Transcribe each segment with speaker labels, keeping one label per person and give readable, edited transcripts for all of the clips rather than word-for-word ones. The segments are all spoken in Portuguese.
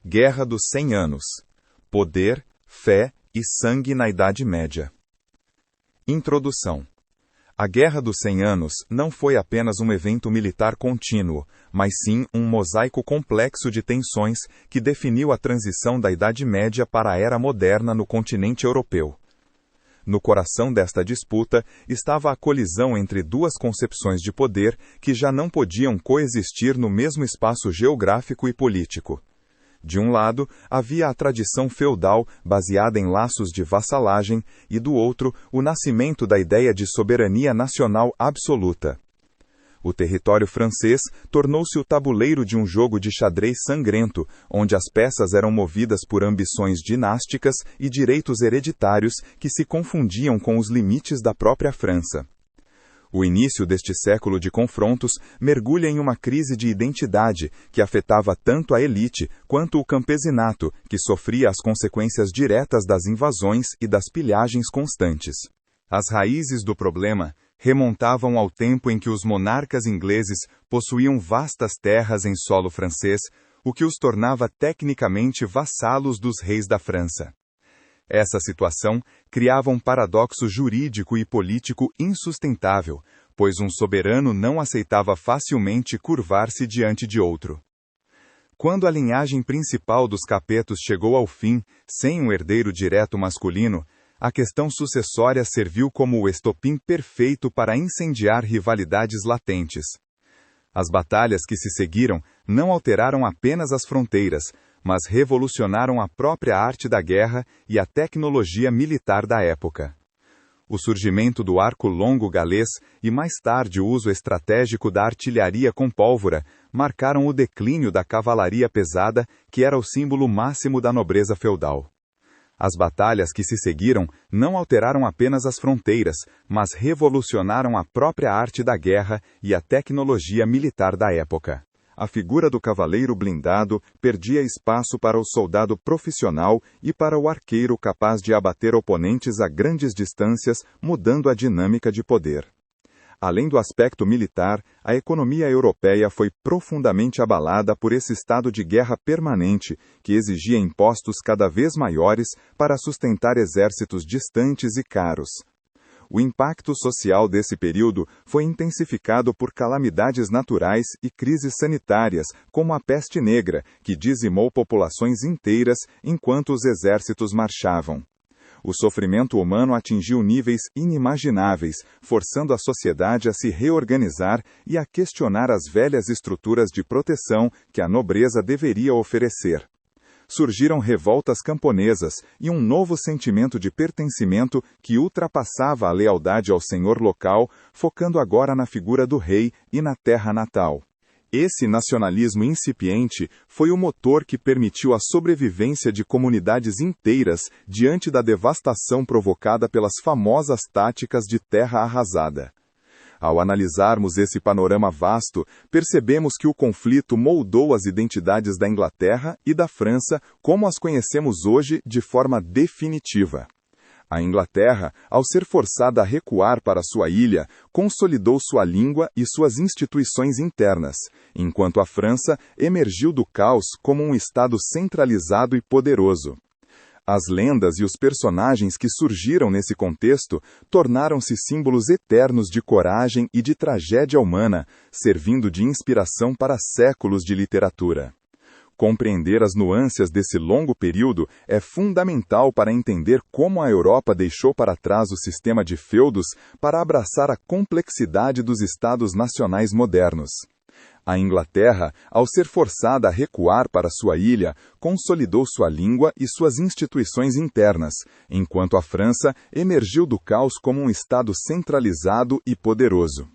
Speaker 1: Guerra dos 100 Anos. Poder, fé e sangue na Idade Média. Introdução. A Guerra dos 100 Anos não foi apenas um evento militar contínuo, mas sim um mosaico complexo de tensões que definiu a transição da Idade Média para a Era Moderna no continente europeu. No coração desta disputa estava a colisão entre duas concepções de poder que já não podiam coexistir no mesmo espaço geográfico e político. De um lado, havia a tradição feudal baseada em laços de vassalagem e, do outro, o nascimento da ideia de soberania nacional absoluta. O território francês tornou-se o tabuleiro de um jogo de xadrez sangrento, onde as peças eram movidas por ambições dinásticas e direitos hereditários que se confundiam com os limites da própria França. O início deste século de confrontos mergulha em uma crise de identidade que afetava tanto a elite quanto o campesinato, que sofria as consequências diretas das invasões e das pilhagens constantes. As raízes do problema remontavam ao tempo em que os monarcas ingleses possuíam vastas terras em solo francês, o que os tornava tecnicamente vassalos dos reis da França. Essa situação criava um paradoxo jurídico e político insustentável, pois um soberano não aceitava facilmente curvar-se diante de outro. Quando a linhagem principal dos Capetos chegou ao fim, sem um herdeiro direto masculino, a questão sucessória serviu como o estopim perfeito para incendiar rivalidades latentes. As batalhas que se seguiram não alteraram apenas as fronteiras, mas revolucionaram a própria arte da guerra e a tecnologia militar da época. O surgimento do arco longo galês e mais tarde o uso estratégico da artilharia com pólvora marcaram o declínio da cavalaria pesada, que era o símbolo máximo da nobreza feudal. As batalhas que se seguiram não alteraram apenas as fronteiras, mas revolucionaram a própria arte da guerra e a tecnologia militar da época. A figura do cavaleiro blindado perdia espaço para o soldado profissional e para o arqueiro capaz de abater oponentes a grandes distâncias, mudando a dinâmica de poder. Além do aspecto militar, a economia europeia foi profundamente abalada por esse estado de guerra permanente, que exigia impostos cada vez maiores para sustentar exércitos distantes e caros. O impacto social desse período foi intensificado por calamidades naturais e crises sanitárias, como a peste negra, que dizimou populações inteiras enquanto os exércitos marchavam. O sofrimento humano atingiu níveis inimagináveis, forçando a sociedade a se reorganizar e a questionar as velhas estruturas de proteção que a nobreza deveria oferecer. Surgiram revoltas camponesas e um novo sentimento de pertencimento que ultrapassava a lealdade ao senhor local, focando agora na figura do rei e na terra natal. Esse nacionalismo incipiente foi o motor que permitiu a sobrevivência de comunidades inteiras diante da devastação provocada pelas famosas táticas de terra arrasada. Ao analisarmos esse panorama vasto, percebemos que o conflito moldou as identidades da Inglaterra e da França como as conhecemos hoje de forma definitiva. A Inglaterra, ao ser forçada a recuar para sua ilha, consolidou sua língua e suas instituições internas, enquanto a França emergiu do caos como um Estado centralizado e poderoso. As lendas e os personagens que surgiram nesse contexto tornaram-se símbolos eternos de coragem e de tragédia humana, servindo de inspiração para séculos de literatura. Compreender as nuances desse longo período é fundamental para entender como a Europa deixou para trás o sistema de feudos para abraçar a complexidade dos estados nacionais modernos. A Inglaterra, ao ser forçada a recuar para sua ilha, consolidou sua língua e suas instituições internas, enquanto a França emergiu do caos como um estado centralizado e poderoso.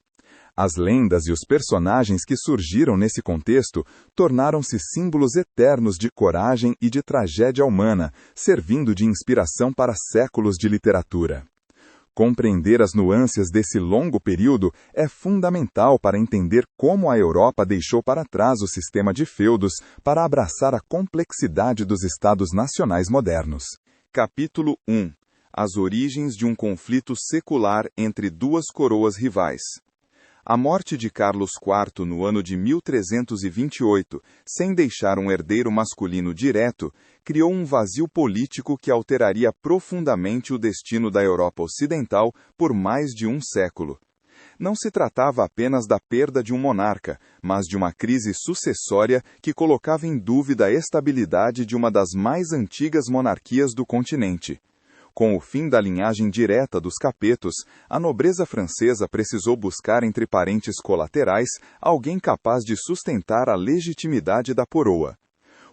Speaker 1: As lendas e os personagens que surgiram nesse contexto tornaram-se símbolos eternos de coragem e de tragédia humana, servindo de inspiração para séculos de literatura. Compreender as nuances desse longo período é fundamental para entender como a Europa deixou para trás o sistema de feudos para abraçar a complexidade dos estados nacionais modernos. Capítulo 1. As origens de um conflito secular entre duas coroas rivais. A morte de Carlos IV no ano de 1328, sem deixar um herdeiro masculino direto, criou um vazio político que alteraria profundamente o destino da Europa Ocidental por mais de um século. Não se tratava apenas da perda de um monarca, mas de uma crise sucessória que colocava em dúvida a estabilidade de uma das mais antigas monarquias do continente. Com o fim da linhagem direta dos Capetos, a nobreza francesa precisou buscar entre parentes colaterais alguém capaz de sustentar a legitimidade da coroa.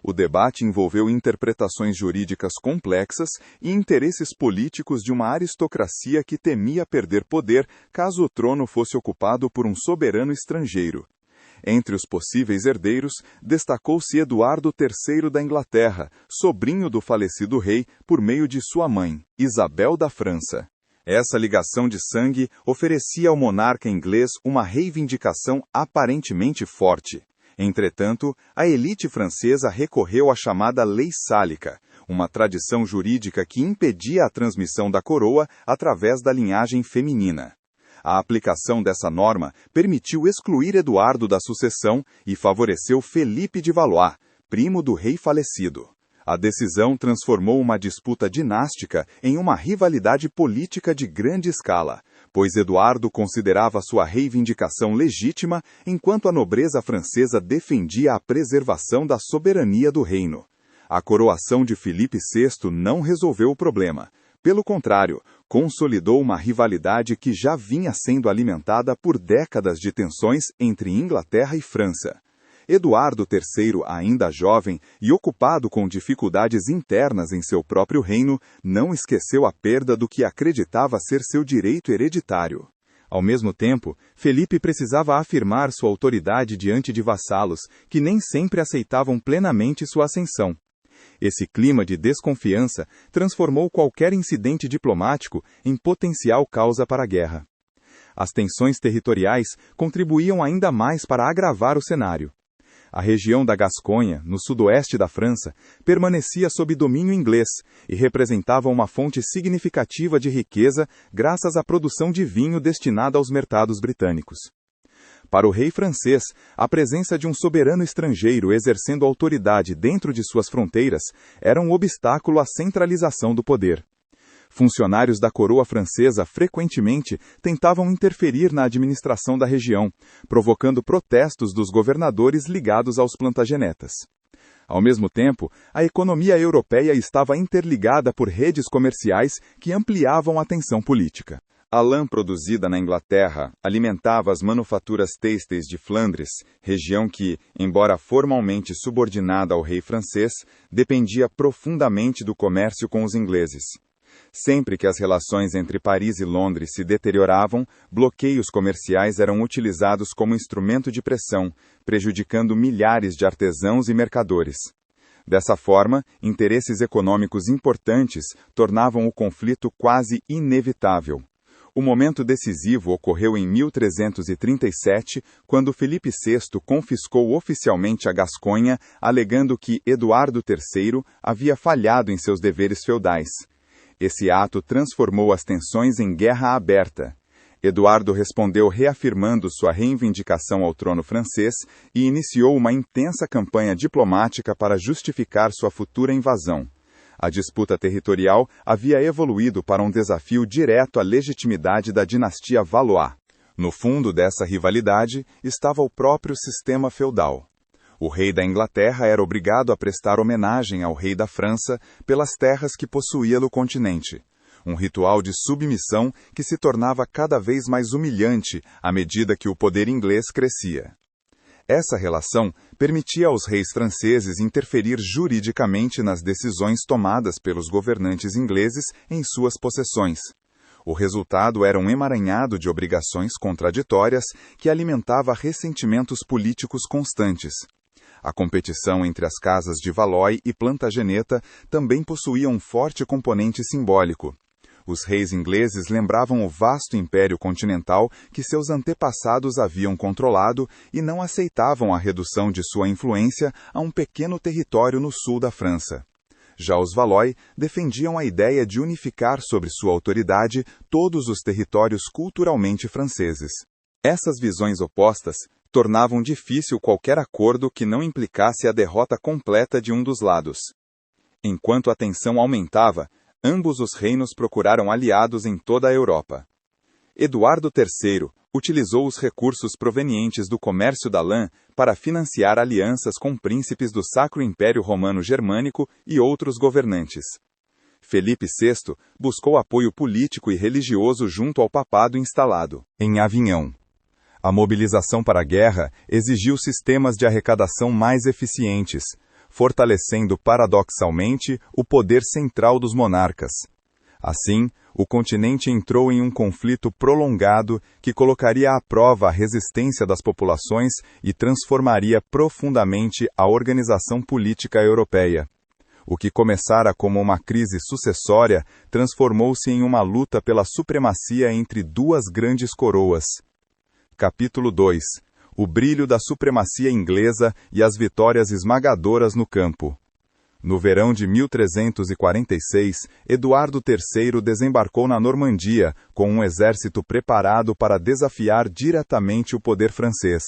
Speaker 1: O debate envolveu interpretações jurídicas complexas e interesses políticos de uma aristocracia que temia perder poder caso o trono fosse ocupado por um soberano estrangeiro. Entre os possíveis herdeiros, destacou-se Eduardo III da Inglaterra, sobrinho do falecido rei por meio de sua mãe, Isabel da França. Essa ligação de sangue oferecia ao monarca inglês uma reivindicação aparentemente forte. Entretanto, a elite francesa recorreu à chamada Lei Sálica, uma tradição jurídica que impedia a transmissão da coroa através da linhagem feminina. A aplicação dessa norma permitiu excluir Eduardo da sucessão e favoreceu Felipe de Valois, primo do rei falecido. A decisão transformou uma disputa dinástica em uma rivalidade política de grande escala, pois Eduardo considerava sua reivindicação legítima, enquanto a nobreza francesa defendia a preservação da soberania do reino. A coroação de Filipe VI não resolveu o problema. Pelo contrário, consolidou uma rivalidade que já vinha sendo alimentada por décadas de tensões entre Inglaterra e França. Eduardo III, ainda jovem e ocupado com dificuldades internas em seu próprio reino, não esqueceu a perda do que acreditava ser seu direito hereditário. Ao mesmo tempo, Felipe precisava afirmar sua autoridade diante de vassalos, que nem sempre aceitavam plenamente sua ascensão. Esse clima de desconfiança transformou qualquer incidente diplomático em potencial causa para a guerra. As tensões territoriais contribuíam ainda mais para agravar o cenário. A região da Gasconha, no sudoeste da França, permanecia sob domínio inglês e representava uma fonte significativa de riqueza graças à produção de vinho destinada aos mercados britânicos. Para o rei francês, a presença de um soberano estrangeiro exercendo autoridade dentro de suas fronteiras era um obstáculo à centralização do poder. Funcionários da coroa francesa frequentemente tentavam interferir na administração da região, provocando protestos dos governadores ligados aos plantagenetas. Ao mesmo tempo, a economia europeia estava interligada por redes comerciais que ampliavam a tensão política. A lã produzida na Inglaterra alimentava as manufaturas têxteis de Flandres, região que, embora formalmente subordinada ao rei francês, dependia profundamente do comércio com os ingleses. Sempre que as relações entre Paris e Londres se deterioravam, bloqueios comerciais eram utilizados como instrumento de pressão, prejudicando milhares de artesãos e mercadores. Dessa forma, interesses econômicos importantes tornavam o conflito quase inevitável. O momento decisivo ocorreu em 1337, quando Filipe VI confiscou oficialmente a Gasconha, alegando que Eduardo III havia falhado em seus deveres feudais. Esse ato transformou as tensões em guerra aberta. Eduardo respondeu reafirmando sua reivindicação ao trono francês e iniciou uma intensa campanha diplomática para justificar sua futura invasão. A disputa territorial havia evoluído para um desafio direto à legitimidade da dinastia Valois. No fundo dessa rivalidade estava o próprio sistema feudal. O rei da Inglaterra era obrigado a prestar homenagem ao rei da França pelas terras que possuía no continente. Um ritual de submissão que se tornava cada vez mais humilhante à medida que o poder inglês crescia. Essa relação permitia aos reis franceses interferir juridicamente nas decisões tomadas pelos governantes ingleses em suas possessões. O resultado era um emaranhado de obrigações contraditórias que alimentava ressentimentos políticos constantes. A competição entre as casas de Valois e Plantageneta também possuía um forte componente simbólico. Os reis ingleses lembravam o vasto império continental que seus antepassados haviam controlado e não aceitavam a redução de sua influência a um pequeno território no sul da França. Já os Valois defendiam a ideia de unificar sobre sua autoridade todos os territórios culturalmente franceses. Essas visões opostas tornavam difícil qualquer acordo que não implicasse a derrota completa de um dos lados. Enquanto a tensão aumentava, ambos os reinos procuraram aliados em toda a Europa. Eduardo III utilizou os recursos provenientes do comércio da lã para financiar alianças com príncipes do Sacro Império Romano Germânico e outros governantes. Felipe VI buscou apoio político e religioso junto ao papado instalado em Avignon. A mobilização para a guerra exigiu sistemas de arrecadação mais eficientes, fortalecendo paradoxalmente o poder central dos monarcas. Assim, o continente entrou em um conflito prolongado que colocaria à prova a resistência das populações e transformaria profundamente a organização política europeia. O que começara como uma crise sucessória transformou-se em uma luta pela supremacia entre duas grandes coroas. Capítulo 2. O brilho da supremacia inglesa e as vitórias esmagadoras no campo. No verão de 1346, Eduardo III desembarcou na Normandia com um exército preparado para desafiar diretamente o poder francês.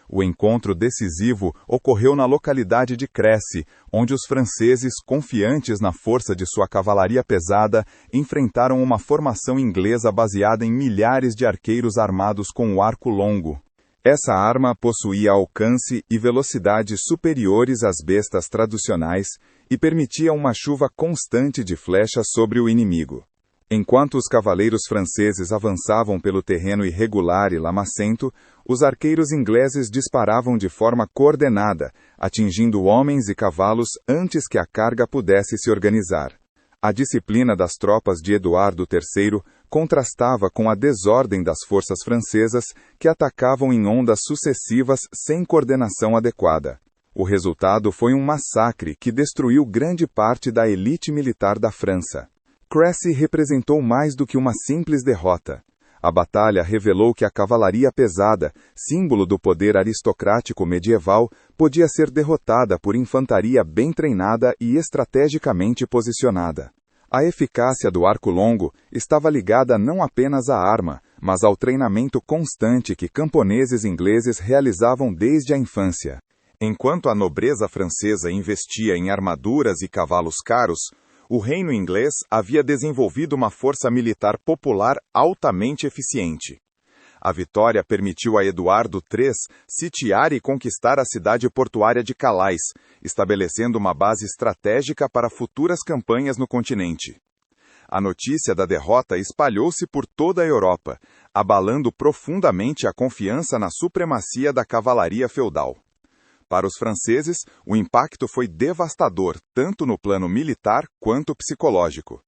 Speaker 1: O encontro decisivo ocorreu na localidade de Crécy, onde os franceses, confiantes na força de sua cavalaria pesada, enfrentaram uma formação inglesa baseada em milhares de arqueiros armados com o arco longo. Essa arma possuía alcance e velocidade superiores às bestas tradicionais e permitia uma chuva constante de flechas sobre o inimigo. Enquanto os cavaleiros franceses avançavam pelo terreno irregular e lamacento, os arqueiros ingleses disparavam de forma coordenada, atingindo homens e cavalos antes que a carga pudesse se organizar. A disciplina das tropas de Eduardo III contrastava com a desordem das forças francesas que atacavam em ondas sucessivas sem coordenação adequada. O resultado foi um massacre que destruiu grande parte da elite militar da França. Crécy representou mais do que uma simples derrota. A batalha revelou que a cavalaria pesada, símbolo do poder aristocrático medieval, podia ser derrotada por infantaria bem treinada e estrategicamente posicionada. A eficácia do arco longo estava ligada não apenas à arma, mas ao treinamento constante que camponeses ingleses realizavam desde a infância. Enquanto a nobreza francesa investia em armaduras e cavalos caros, o reino inglês havia desenvolvido uma força militar popular altamente eficiente. A vitória permitiu a Eduardo III sitiar e conquistar a cidade portuária de Calais, estabelecendo uma base estratégica para futuras campanhas no continente. A notícia da derrota espalhou-se por toda a Europa, abalando profundamente a confiança na supremacia da cavalaria feudal. Para os franceses, o impacto foi devastador, tanto no plano militar quanto psicológico.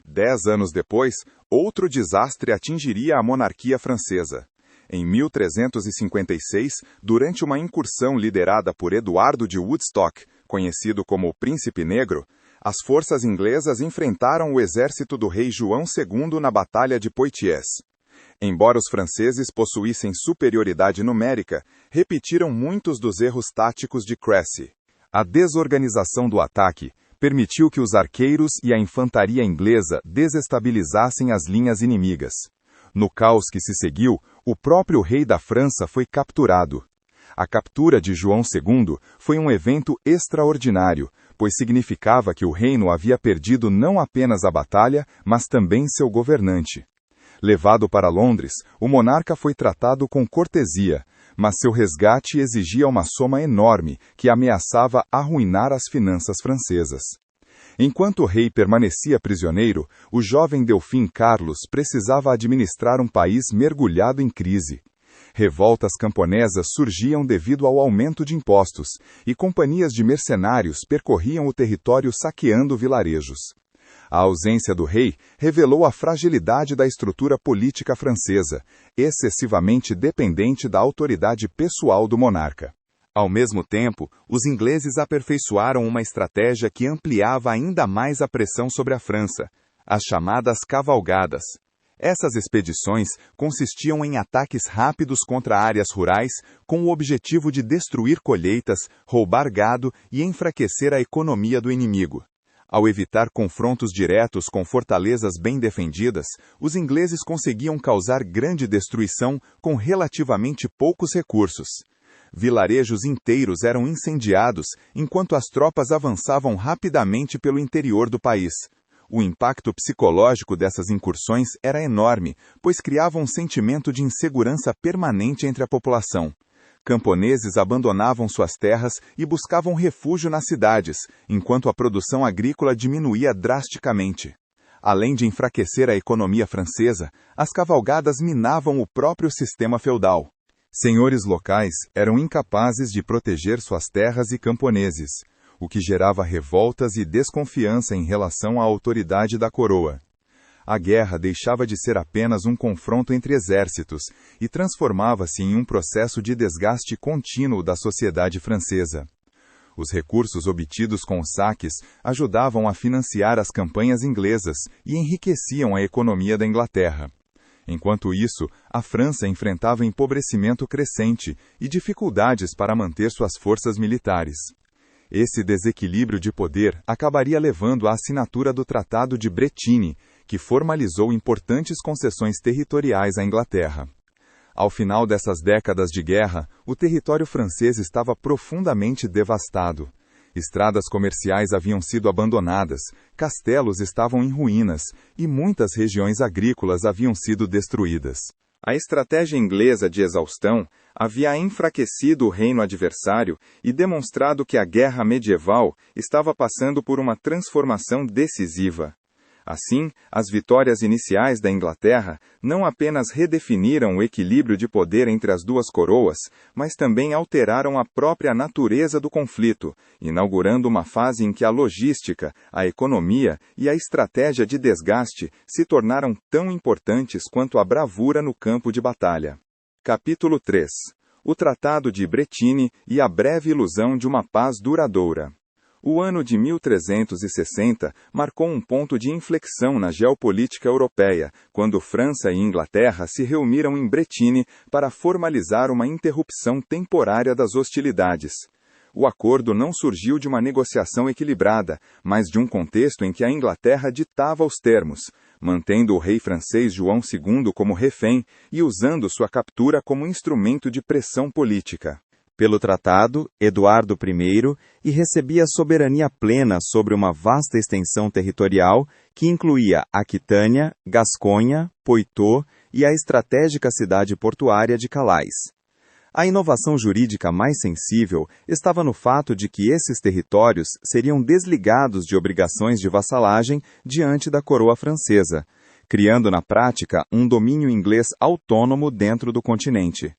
Speaker 1: 10 anos depois, outro desastre atingiria a monarquia francesa. Em 1356, durante uma incursão liderada por Eduardo de Woodstock, conhecido como o Príncipe Negro, as forças inglesas enfrentaram o exército do rei João II na Batalha de Poitiers. Embora os franceses possuíssem superioridade numérica, repetiram muitos dos erros táticos de Crécy. A desorganização do ataque permitiu que os arqueiros e a infantaria inglesa desestabilizassem as linhas inimigas. No caos que se seguiu, o próprio rei da França foi capturado. A captura de João II foi um evento extraordinário, pois significava que o reino havia perdido não apenas a batalha, mas também seu governante. Levado para Londres, o monarca foi tratado com cortesia, mas seu resgate exigia uma soma enorme que ameaçava arruinar as finanças francesas. Enquanto o rei permanecia prisioneiro, o jovem Delfim Carlos precisava administrar um país mergulhado em crise. Revoltas camponesas surgiam devido ao aumento de impostos, e companhias de mercenários percorriam o território saqueando vilarejos. A ausência do rei revelou a fragilidade da estrutura política francesa, excessivamente dependente da autoridade pessoal do monarca. Ao mesmo tempo, os ingleses aperfeiçoaram uma estratégia que ampliava ainda mais a pressão sobre a França, as chamadas cavalgadas. Essas expedições consistiam em ataques rápidos contra áreas rurais com o objetivo de destruir colheitas, roubar gado e enfraquecer a economia do inimigo. Ao evitar confrontos diretos com fortalezas bem defendidas, os ingleses conseguiam causar grande destruição com relativamente poucos recursos. Vilarejos inteiros eram incendiados enquanto as tropas avançavam rapidamente pelo interior do país. O impacto psicológico dessas incursões era enorme, pois criavam um sentimento de insegurança permanente entre a população. Camponeses abandonavam suas terras e buscavam refúgio nas cidades, enquanto a produção agrícola diminuía drasticamente. Além de enfraquecer a economia francesa, as cavalgadas minavam o próprio sistema feudal. Senhores locais eram incapazes de proteger suas terras e camponeses, o que gerava revoltas e desconfiança em relação à autoridade da coroa. A guerra deixava de ser apenas um confronto entre exércitos e transformava-se em um processo de desgaste contínuo da sociedade francesa. Os recursos obtidos com os saques ajudavam a financiar as campanhas inglesas e enriqueciam a economia da Inglaterra. Enquanto isso, a França enfrentava empobrecimento crescente e dificuldades para manter suas forças militares. Esse desequilíbrio de poder acabaria levando à assinatura do Tratado de Bretigny, que formalizou importantes concessões territoriais à Inglaterra. Ao final dessas décadas de guerra, o território francês estava profundamente devastado. Estradas comerciais haviam sido abandonadas, castelos estavam em ruínas e muitas regiões agrícolas haviam sido destruídas. A estratégia inglesa de exaustão havia enfraquecido o reino adversário e demonstrado que a guerra medieval estava passando por uma transformação decisiva. Assim, as vitórias iniciais da Inglaterra não apenas redefiniram o equilíbrio de poder entre as duas coroas, mas também alteraram a própria natureza do conflito, inaugurando uma fase em que a logística, a economia e a estratégia de desgaste se tornaram tão importantes quanto a bravura no campo de batalha. Capítulo 3. O Tratado de Bretigny e a breve ilusão de uma paz duradoura. O ano de 1360 marcou um ponto de inflexão na geopolítica europeia, quando França e Inglaterra se reuniram em Bretigny para formalizar uma interrupção temporária das hostilidades. O acordo não surgiu de uma negociação equilibrada, mas de um contexto em que a Inglaterra ditava os termos, mantendo o rei francês João II como refém e usando sua captura como instrumento de pressão política. Pelo tratado, Eduardo I recebia soberania plena sobre uma vasta extensão territorial que incluía Aquitânia, Gasconha, Poitou e a estratégica cidade portuária de Calais. A inovação jurídica mais sensível estava no fato de que esses territórios seriam desligados de obrigações de vassalagem diante da coroa francesa, criando na prática um domínio inglês autônomo dentro do continente.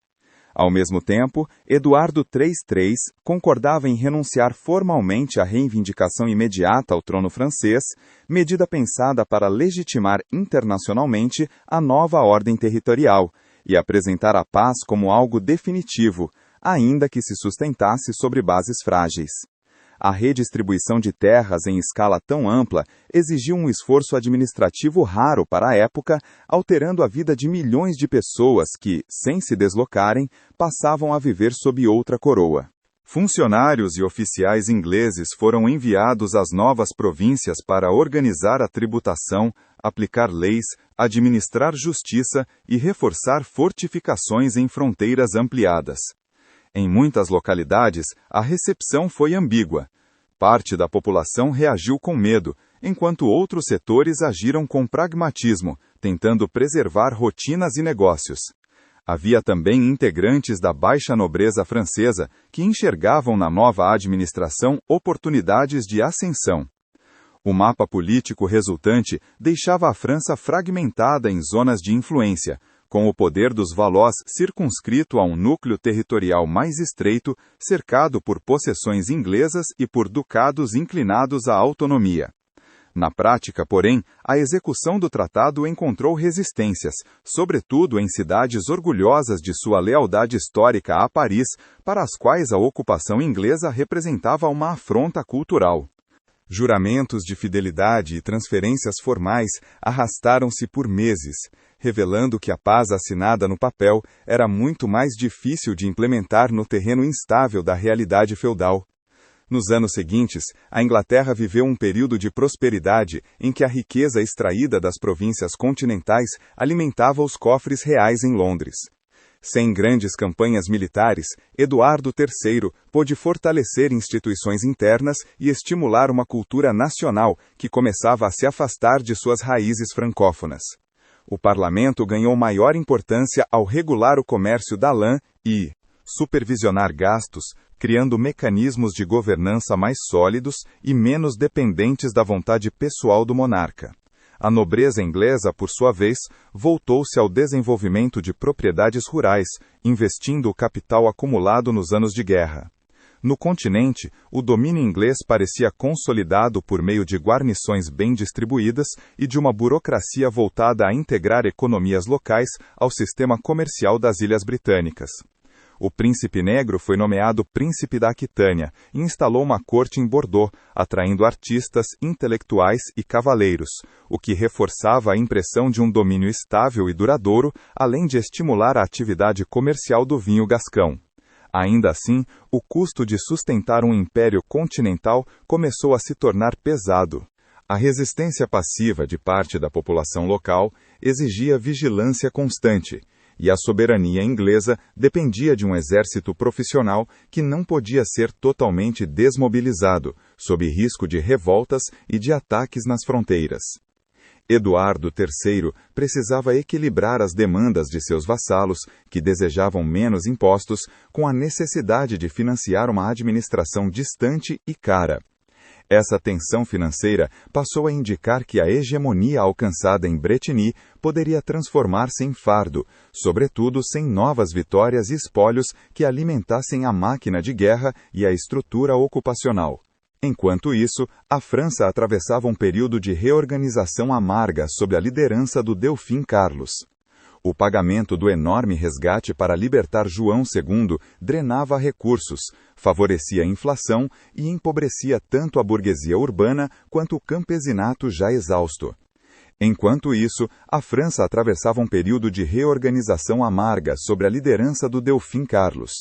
Speaker 1: Ao mesmo tempo, Eduardo III concordava em renunciar formalmente à reivindicação imediata ao trono francês, medida pensada para legitimar internacionalmente a nova ordem territorial e apresentar a paz como algo definitivo, ainda que se sustentasse sobre bases frágeis. A redistribuição de terras em escala tão ampla exigiu um esforço administrativo raro para a época, alterando a vida de milhões de pessoas que, sem se deslocarem, passavam a viver sob outra coroa. Funcionários e oficiais ingleses foram enviados às novas províncias para organizar a tributação, aplicar leis, administrar justiça e reforçar fortificações em fronteiras ampliadas. Em muitas localidades, a recepção foi ambígua. Parte da população reagiu com medo, enquanto outros setores agiram com pragmatismo, tentando preservar rotinas e negócios. Havia também integrantes da baixa nobreza francesa que enxergavam na nova administração oportunidades de ascensão. O mapa político resultante deixava a França fragmentada em zonas de influência, com o poder dos Valois circunscrito a um núcleo territorial mais estreito, cercado por possessões inglesas e por ducados inclinados à autonomia. Na prática, porém, a execução do tratado encontrou resistências, sobretudo em cidades orgulhosas de sua lealdade histórica a Paris, para as quais a ocupação inglesa representava uma afronta cultural. Juramentos de fidelidade e transferências formais arrastaram-se por meses, revelando que a paz assinada no papel era muito mais difícil de implementar no terreno instável da realidade feudal. Nos anos seguintes, a Inglaterra viveu um período de prosperidade em que a riqueza extraída das províncias continentais alimentava os cofres reais em Londres. Sem grandes campanhas militares, Eduardo III pôde fortalecer instituições internas e estimular uma cultura nacional que começava a se afastar de suas raízes francófonas. O parlamento ganhou maior importância ao regular o comércio da lã e supervisionar gastos, criando mecanismos de governança mais sólidos e menos dependentes da vontade pessoal do monarca. A nobreza inglesa, por sua vez, voltou-se ao desenvolvimento de propriedades rurais, investindo o capital acumulado nos anos de guerra. No continente, o domínio inglês parecia consolidado por meio de guarnições bem distribuídas e de uma burocracia voltada a integrar economias locais ao sistema comercial das Ilhas Britânicas. O príncipe negro foi nomeado príncipe da Aquitânia e instalou uma corte em Bordeaux, atraindo artistas, intelectuais e cavaleiros, o que reforçava a impressão de um domínio estável e duradouro, além de estimular a atividade comercial do vinho gascão. Ainda assim, o custo de sustentar um império continental começou a se tornar pesado. A resistência passiva de parte da população local exigia vigilância constante, e a soberania inglesa dependia de um exército profissional que não podia ser totalmente desmobilizado, sob risco de revoltas e de ataques nas fronteiras. Eduardo III precisava equilibrar as demandas de seus vassalos, que desejavam menos impostos, com a necessidade de financiar uma administração distante e cara. Essa tensão financeira passou a indicar que a hegemonia alcançada em Bretigny poderia transformar-se em fardo, sobretudo sem novas vitórias e espólios que alimentassem a máquina de guerra e a estrutura ocupacional. Enquanto isso, a França atravessava um período de reorganização amarga sob a liderança do Delfim Carlos. O pagamento do enorme resgate para libertar João II drenava recursos, favorecia a inflação e empobrecia tanto a burguesia urbana quanto o campesinato já exausto. Enquanto isso, a França atravessava um período de reorganização amarga sob a liderança do Delfim Carlos.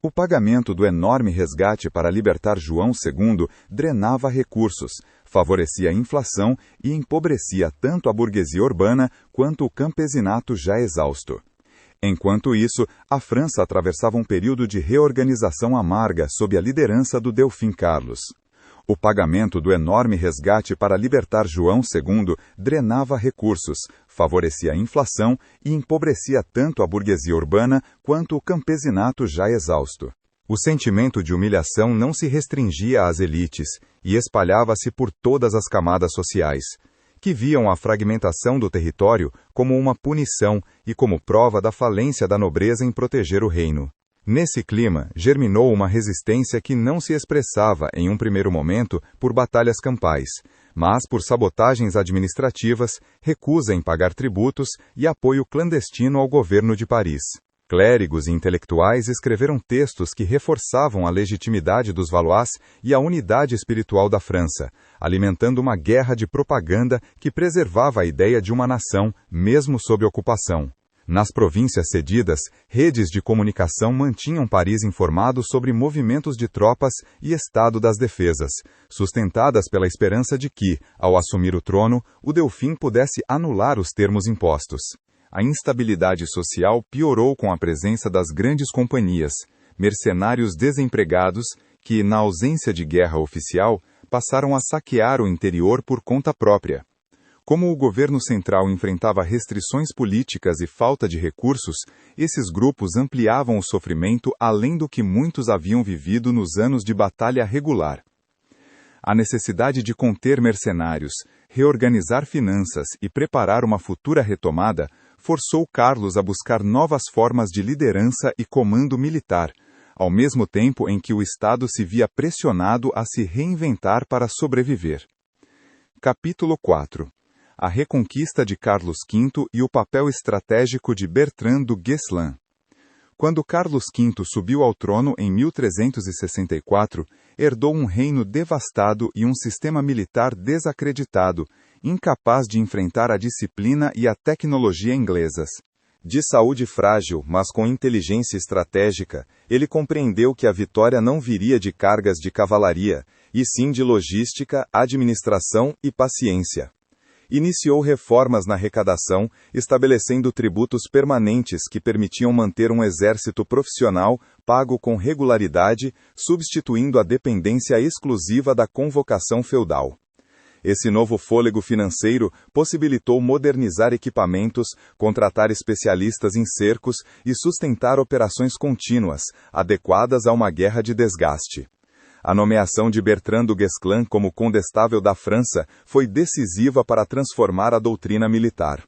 Speaker 1: O pagamento do enorme resgate para libertar João II drenava recursos, favorecia a inflação e empobrecia tanto a burguesia urbana quanto o campesinato já exausto. Enquanto isso, a França atravessava um período de reorganização amarga sob a liderança do Delfim Carlos. O pagamento do enorme resgate para libertar João II drenava recursos, favorecia a inflação e empobrecia tanto a burguesia urbana quanto o campesinato já exausto. O sentimento de humilhação não se restringia às elites e espalhava-se por todas as camadas sociais, que viam a fragmentação do território como uma punição e como prova da falência da nobreza em proteger o reino. Nesse clima, germinou uma resistência que não se expressava, em um primeiro momento, por batalhas campais, mas por sabotagens administrativas, recusa em pagar tributos e apoio clandestino ao governo de Paris. Clérigos e intelectuais escreveram textos que reforçavam a legitimidade dos Valois e a unidade espiritual da França, alimentando uma guerra de propaganda que preservava a ideia de uma nação, mesmo sob ocupação. Nas províncias cedidas, redes de comunicação mantinham Paris informado sobre movimentos de tropas e estado das defesas, sustentadas pela esperança de que, ao assumir o trono, o Delfim pudesse anular os termos impostos. A instabilidade social piorou com a presença das grandes companhias, mercenários desempregados que, na ausência de guerra oficial, passaram a saquear o interior por conta própria. Como o governo central enfrentava restrições políticas e falta de recursos, esses grupos ampliavam o sofrimento além do que muitos haviam vivido nos anos de batalha regular. A necessidade de conter mercenários, reorganizar finanças e preparar uma futura retomada forçou Carlos a buscar novas formas de liderança e comando militar, ao mesmo tempo em que o Estado se via pressionado a se reinventar para sobreviver. Capítulo 4. A reconquista de Carlos V e o papel estratégico de Bertrand du Guesclin. Quando Carlos V subiu ao trono em 1364, herdou um reino devastado e um sistema militar desacreditado, incapaz de enfrentar a disciplina e a tecnologia inglesas. De saúde frágil, mas com inteligência estratégica, ele compreendeu que a vitória não viria de cargas de cavalaria, e sim de logística, administração e paciência. Iniciou reformas na arrecadação, estabelecendo tributos permanentes que permitiam manter um exército profissional pago com regularidade, substituindo a dependência exclusiva da convocação feudal. Esse novo fôlego financeiro possibilitou modernizar equipamentos, contratar especialistas em cercos e sustentar operações contínuas, adequadas a uma guerra de desgaste. A nomeação de Bertrand du Guesclin como condestável da França foi decisiva para transformar a doutrina militar.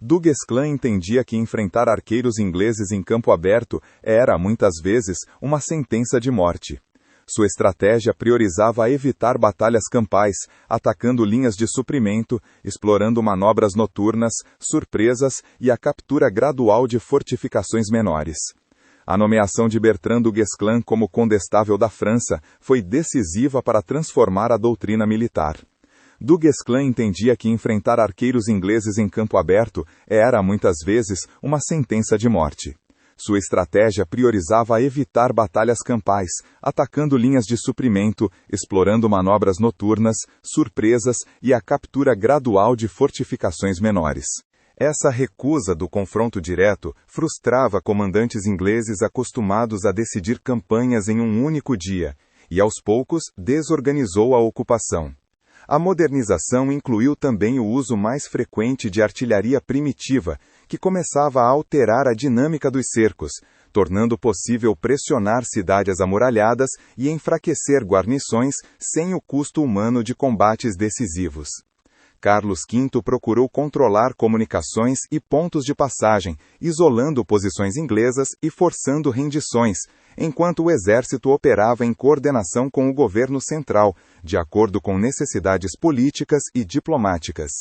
Speaker 1: Du Guesclin entendia que enfrentar arqueiros ingleses em campo aberto era, muitas vezes, uma sentença de morte. Sua estratégia priorizava evitar batalhas campais, atacando linhas de suprimento, explorando manobras noturnas, surpresas e a captura gradual de fortificações menores. A nomeação de Bertrand du Guesclin como condestável da França foi decisiva para transformar a doutrina militar. Du Guesclin entendia que enfrentar arqueiros ingleses em campo aberto era, muitas vezes, uma sentença de morte. Sua estratégia priorizava evitar batalhas campais, atacando linhas de suprimento, explorando manobras noturnas, surpresas e a captura gradual de fortificações menores. Essa recusa do confronto direto frustrava comandantes ingleses acostumados a decidir campanhas em um único dia, e aos poucos desorganizou a ocupação. A modernização incluiu também o uso mais frequente de artilharia primitiva, que começava a alterar a dinâmica dos cercos, tornando possível pressionar cidades amuralhadas e enfraquecer guarnições sem o custo humano de combates decisivos. Carlos V procurou controlar comunicações e pontos de passagem, isolando posições inglesas e forçando rendições, enquanto o exército operava em coordenação com o governo central, de acordo com necessidades políticas e diplomáticas.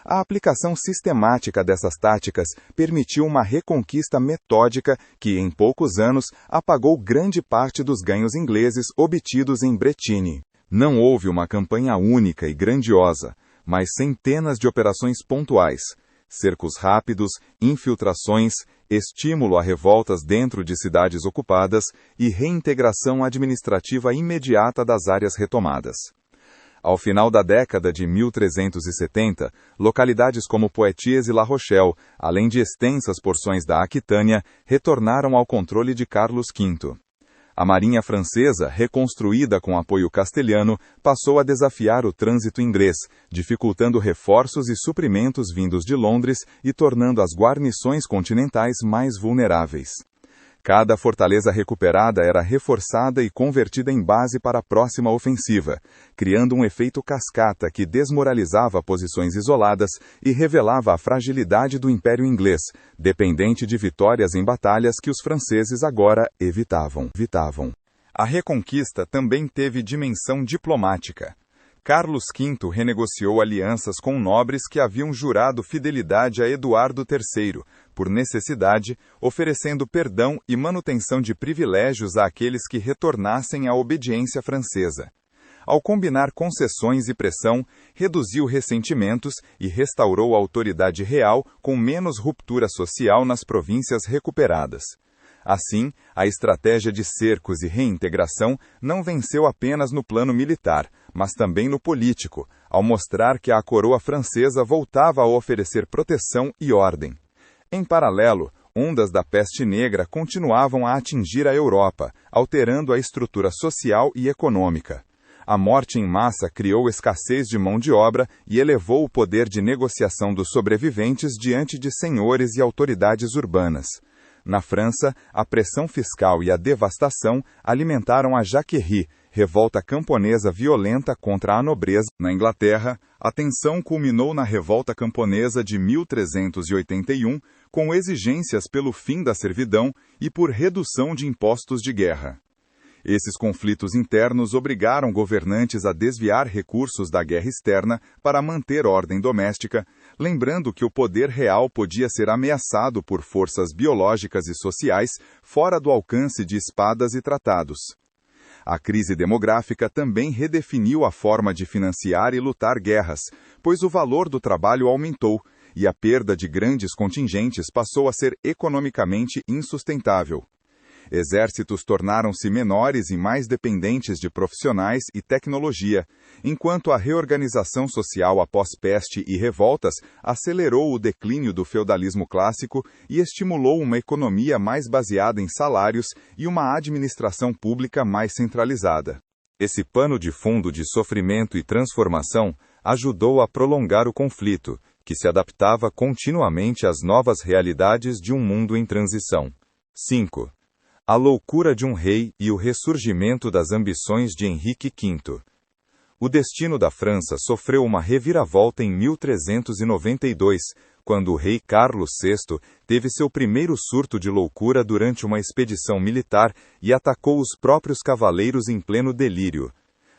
Speaker 1: A aplicação sistemática dessas táticas permitiu uma reconquista metódica que, em poucos anos, apagou grande parte dos ganhos ingleses obtidos em Bretine. Não houve uma campanha única e grandiosa, mas centenas de operações pontuais, cercos rápidos, infiltrações, estímulo a revoltas dentro de cidades ocupadas e reintegração administrativa imediata das áreas retomadas. Ao final da década de 1370, localidades como Poitiers e La Rochelle, além de extensas porções da Aquitânia, retornaram ao controle de Carlos V. A marinha francesa, reconstruída com apoio castelhano, passou a desafiar o trânsito inglês, dificultando reforços e suprimentos vindos de Londres e tornando as guarnições continentais mais vulneráveis. Cada fortaleza recuperada era reforçada e convertida em base para a próxima ofensiva, criando um efeito cascata que desmoralizava posições isoladas e revelava a fragilidade do Império Inglês, dependente de vitórias em batalhas que os franceses agora evitavam. A reconquista também teve dimensão diplomática. Carlos V renegociou alianças com nobres que haviam jurado fidelidade a Eduardo III, por necessidade, oferecendo perdão e manutenção de privilégios àqueles que retornassem à obediência francesa. Ao combinar concessões e pressão, reduziu ressentimentos e restaurou a autoridade real com menos ruptura social nas províncias recuperadas. Assim, a estratégia de cercos e reintegração não venceu apenas no plano militar, mas também no político, ao mostrar que a coroa francesa voltava a oferecer proteção e ordem. Em paralelo, ondas da peste negra continuavam a atingir a Europa, alterando a estrutura social e econômica. A morte em massa criou escassez de mão de obra e elevou o poder de negociação dos sobreviventes diante de senhores e autoridades urbanas. Na França, a pressão fiscal e a devastação alimentaram a Jacquerie, revolta camponesa violenta contra a nobreza. Na Inglaterra, a tensão culminou na Revolta Camponesa de 1381, com exigências pelo fim da servidão e por redução de impostos de guerra. Esses conflitos internos obrigaram governantes a desviar recursos da guerra externa para manter ordem doméstica, lembrando que o poder real podia ser ameaçado por forças biológicas e sociais fora do alcance de espadas e tratados. A crise demográfica também redefiniu a forma de financiar e lutar guerras, pois o valor do trabalho aumentou, e a perda de grandes contingentes passou a ser economicamente insustentável. Exércitos tornaram-se menores e mais dependentes de profissionais e tecnologia, enquanto a reorganização social após peste e revoltas acelerou o declínio do feudalismo clássico e estimulou uma economia mais baseada em salários e uma administração pública mais centralizada. Esse pano de fundo de sofrimento e transformação ajudou a prolongar o conflito, que se adaptava continuamente às novas realidades de um mundo em transição. 5. A loucura de um rei e o ressurgimento das ambições de Henrique V. O destino da França sofreu uma reviravolta em 1392, quando o rei Carlos VI teve seu primeiro surto de loucura durante uma expedição militar e atacou os próprios cavaleiros em pleno delírio.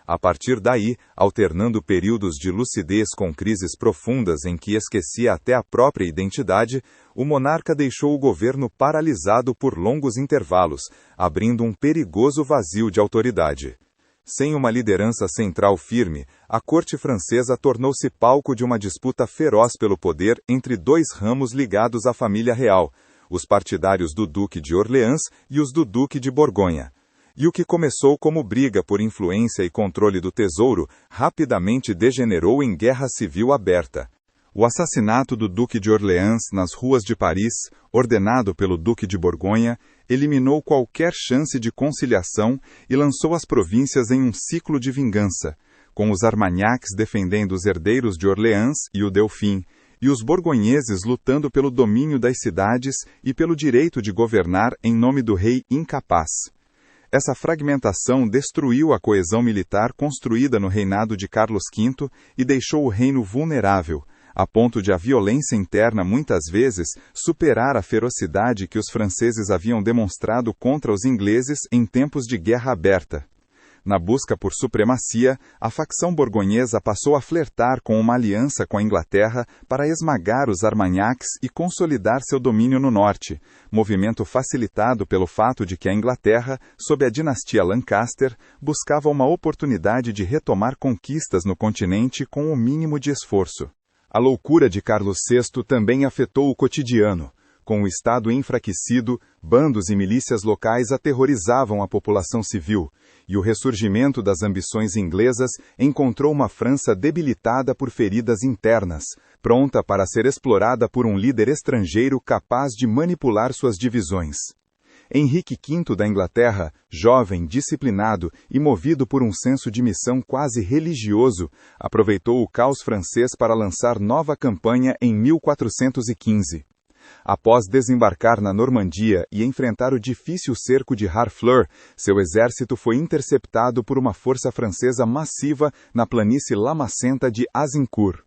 Speaker 1: A partir daí, alternando períodos de lucidez com crises profundas em que esquecia até a própria identidade, o monarca deixou o governo paralisado por longos intervalos, abrindo um perigoso vazio de autoridade. Sem uma liderança central firme, a corte francesa tornou-se palco de uma disputa feroz pelo poder entre dois ramos ligados à família real, os partidários do Duque de Orleans e os do Duque de Borgonha. E o que começou como briga por influência e controle do tesouro, rapidamente degenerou em guerra civil aberta. O assassinato do Duque de Orleans nas ruas de Paris, ordenado pelo Duque de Borgonha, eliminou qualquer chance de conciliação e lançou as províncias em um ciclo de vingança, com os Armagnacs defendendo os herdeiros de Orleans e o Delfim, e os borgonheses lutando pelo domínio das cidades e pelo direito de governar em nome do rei incapaz. Essa fragmentação destruiu a coesão militar construída no reinado de Carlos V e deixou o reino vulnerável, a ponto de a violência interna muitas vezes superar a ferocidade que os franceses haviam demonstrado contra os ingleses em tempos de guerra aberta. Na busca por supremacia, a facção borgonhesa passou a flertar com uma aliança com a Inglaterra para esmagar os Armagnacs e consolidar seu domínio no norte, movimento facilitado pelo fato de que a Inglaterra, sob a dinastia Lancaster, buscava uma oportunidade de retomar conquistas no continente com o mínimo de esforço. A loucura de Carlos VI também afetou o cotidiano. Com o Estado enfraquecido, bandos e milícias locais aterrorizavam a população civil, e o ressurgimento das ambições inglesas encontrou uma França debilitada por feridas internas, pronta para ser explorada por um líder estrangeiro capaz de manipular suas divisões. Henrique V da Inglaterra, jovem, disciplinado e movido por um senso de missão quase religioso, aproveitou o caos francês para lançar nova campanha em 1415. Após desembarcar na Normandia e enfrentar o difícil cerco de Harfleur, seu exército foi interceptado por uma força francesa massiva na planície lamacenta de Azincourt.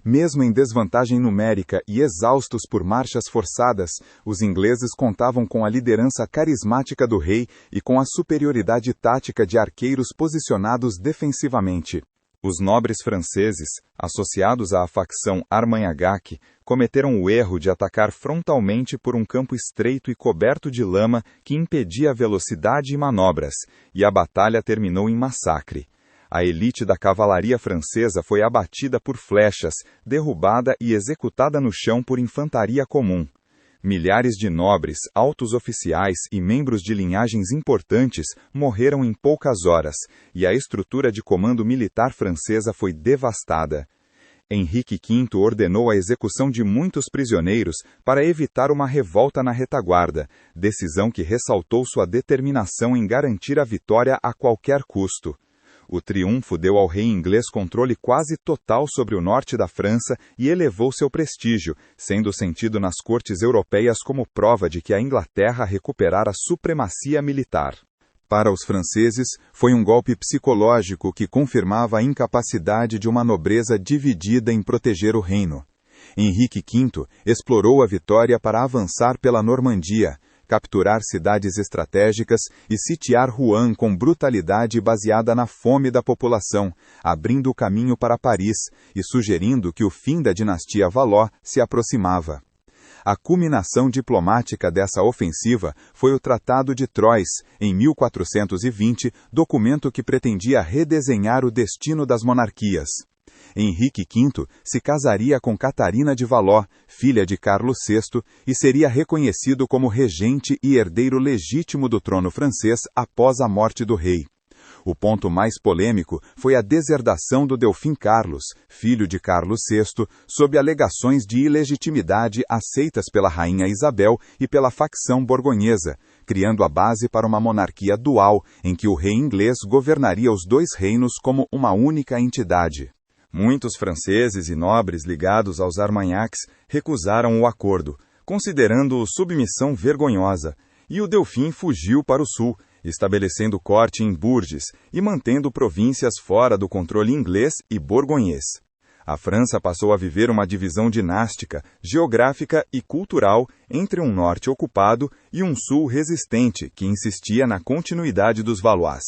Speaker 1: Mesmo em desvantagem numérica e exaustos por marchas forçadas, os ingleses contavam com a liderança carismática do rei e com a superioridade tática de arqueiros posicionados defensivamente. Os nobres franceses, associados à facção Armagnac, cometeram o erro de atacar frontalmente por um campo estreito e coberto de lama que impedia a velocidade e manobras, e a batalha terminou em massacre. A elite da cavalaria francesa foi abatida por flechas, derrubada e executada no chão por infantaria comum. Milhares de nobres, altos oficiais e membros de linhagens importantes morreram em poucas horas, e a estrutura de comando militar francesa foi devastada. Henrique V ordenou a execução de muitos prisioneiros para evitar uma revolta na retaguarda, decisão que ressaltou sua determinação em garantir a vitória a qualquer custo. O triunfo deu ao rei inglês controle quase total sobre o norte da França e elevou seu prestígio, sendo sentido nas cortes europeias como prova de que a Inglaterra recuperara supremacia militar. Para os franceses, foi um golpe psicológico que confirmava a incapacidade de uma nobreza dividida em proteger o reino. Henrique V explorou a vitória para avançar pela Normandia, capturar cidades estratégicas e sitiar Rouen com brutalidade baseada na fome da população, abrindo o caminho para Paris e sugerindo que o fim da dinastia Valois se aproximava. A culminação diplomática dessa ofensiva foi o Tratado de Troyes, em 1420, documento que pretendia redesenhar o destino das monarquias. Henrique V se casaria com Catarina de Valois, filha de Carlos VI, e seria reconhecido como regente e herdeiro legítimo do trono francês após a morte do rei. O ponto mais polêmico foi a deserdação do Delfim Carlos, filho de Carlos VI, sob alegações de ilegitimidade aceitas pela rainha Isabel e pela facção borgonhesa, criando a base para uma monarquia dual, em que o rei inglês governaria os dois reinos como uma única entidade. Muitos franceses e nobres ligados aos Armagnacs recusaram o acordo, considerando-o submissão vergonhosa, e o Delfim fugiu para o sul, estabelecendo corte em Bourges e mantendo províncias fora do controle inglês e borgonhês. A França passou a viver uma divisão dinástica, geográfica e cultural entre um norte ocupado e um sul resistente que insistia na continuidade dos Valois.